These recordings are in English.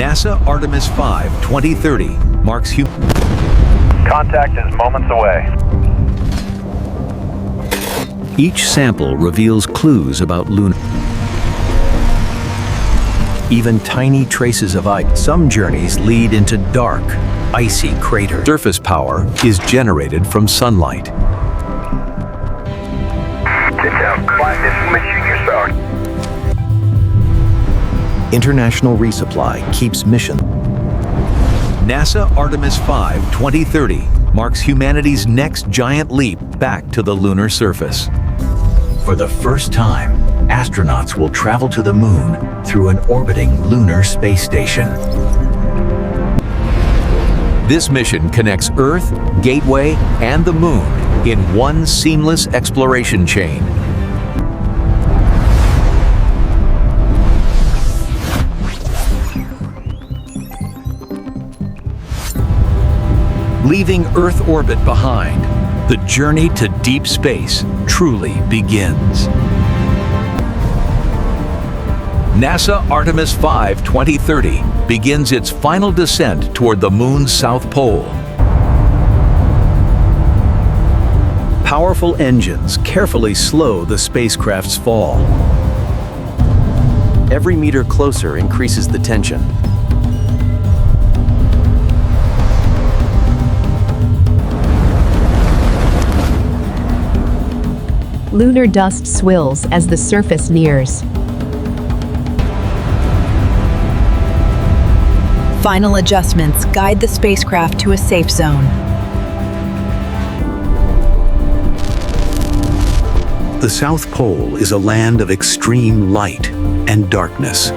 NASA Artemis V 2030 marks Contact is moments away. Each sample reveals clues about lunar. Even tiny traces of ice. Some journeys lead into dark, icy craters. Surface power is generated from sunlight. International resupply keeps mission. NASA Artemis V 2030 marks humanity's next giant leap back to the lunar surface. For the first time, astronauts will travel to the moon through an orbiting lunar space station. This mission connects Earth, Gateway, and the moon in one seamless exploration chain. Leaving Earth orbit behind, the journey to deep space truly begins. NASA Artemis V 2030 begins its final descent toward the moon's south pole. Powerful engines carefully slow the spacecraft's fall. Every meter closer increases the tension. Lunar dust swirls as the surface nears. Final adjustments guide the spacecraft to a safe zone. The South Pole is a land of extreme light and darkness.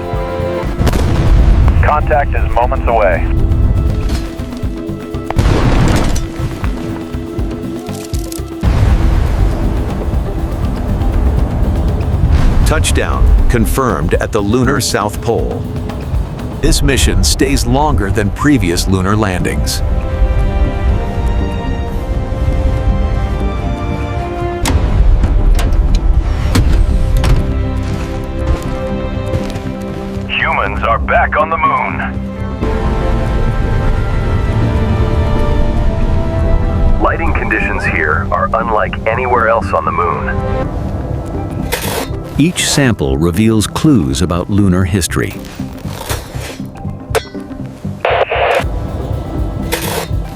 Contact is moments away. Touchdown confirmed at the lunar South Pole. This mission stays longer than previous lunar landings. Humans are back on the moon. Lighting conditions here are unlike anywhere else on the moon. Each sample reveals clues about lunar history.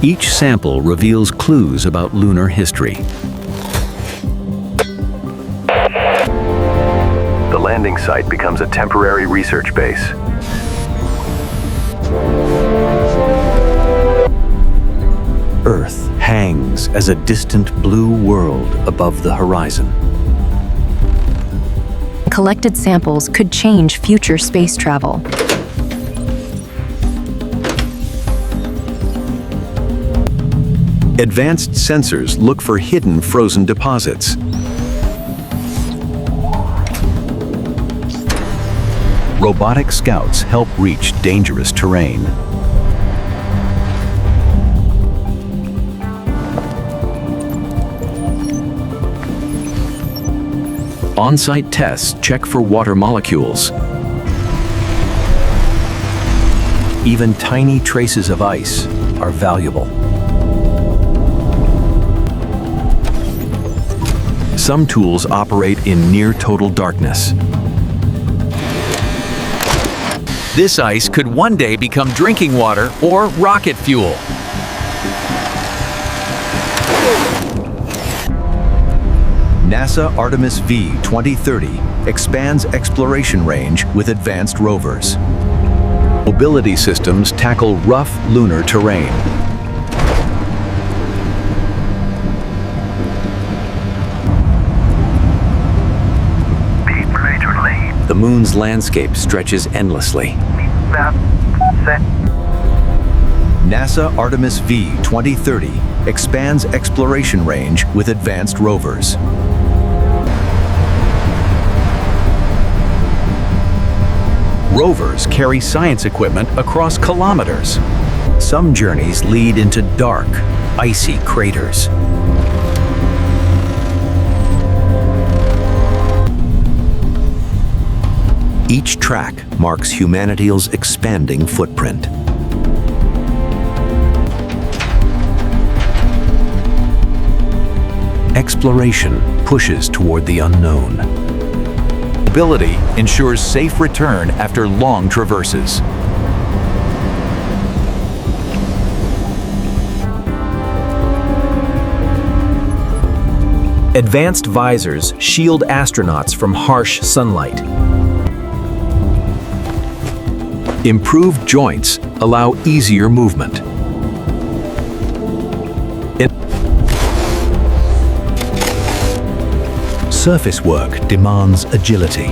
Each sample reveals clues about lunar history. The landing site becomes a temporary research base. Earth hangs as a distant blue world above the horizon. Collected samples could change future space travel. Advanced sensors look for hidden frozen deposits. Robotic scouts help reach dangerous terrain. On-site tests check for water molecules. Even tiny traces of ice are valuable. Some tools operate in near total darkness. This ice could one day become drinking water or rocket fuel. NASA Artemis V 2030 expands exploration range with advanced rovers. Mobility systems tackle rough lunar terrain. The moon's landscape stretches endlessly. NASA Artemis V 2030 expands exploration range with advanced rovers. Rovers carry science equipment across kilometers. Some journeys lead into dark, icy craters. Each track marks humanity's expanding footprint. Exploration pushes toward the unknown. Mobility ensures safe return after long traverses. Advanced visors shield astronauts from harsh sunlight. Improved joints allow easier movement. Surface work demands agility.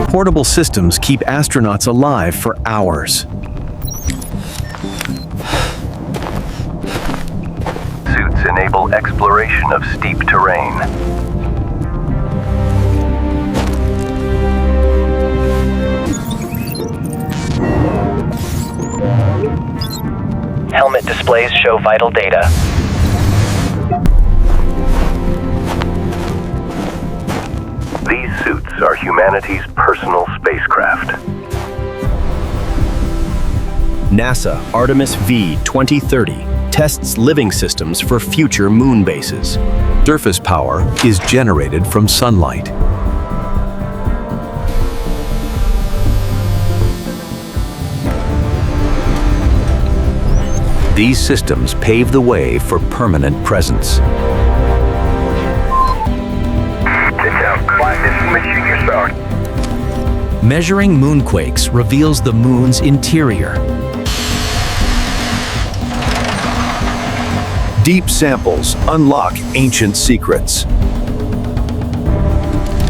Portable systems keep astronauts alive for hours. Suits enable exploration of steep terrain. Helmet displays show vital data. These suits are humanity's personal spacecraft. NASA Artemis V 2030 tests living systems for future moon bases. Surface power is generated from sunlight. These systems pave the way for permanent presence. Measuring moonquakes reveals the moon's interior. Deep samples unlock ancient secrets.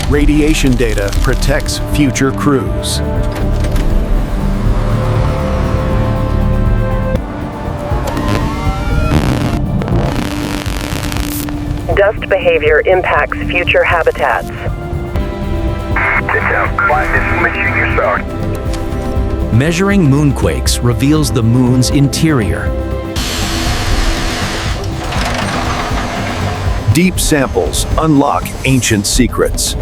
Radiation data protects future crews. Dust behavior impacts future habitats. Measuring moonquakes reveals the moon's interior. Deep samples unlock ancient secrets.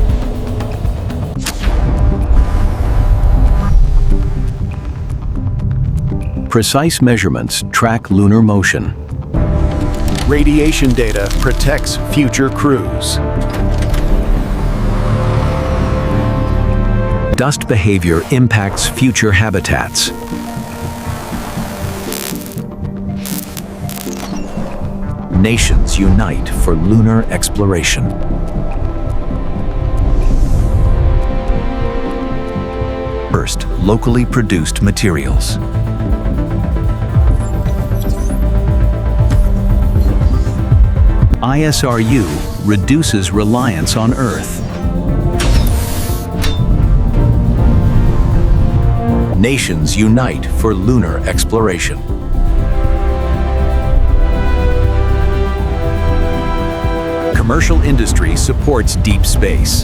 Precise measurements track lunar motion. Radiation data protects future crews. Dust behavior impacts future habitats. Nations unite for lunar exploration. First, locally produced materials. ISRU reduces reliance on Earth. Nations unite for lunar exploration. Commercial industry supports deep space.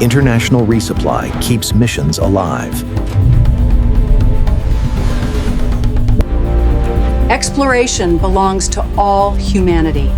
International resupply keeps missions alive. Exploration belongs to all humanity.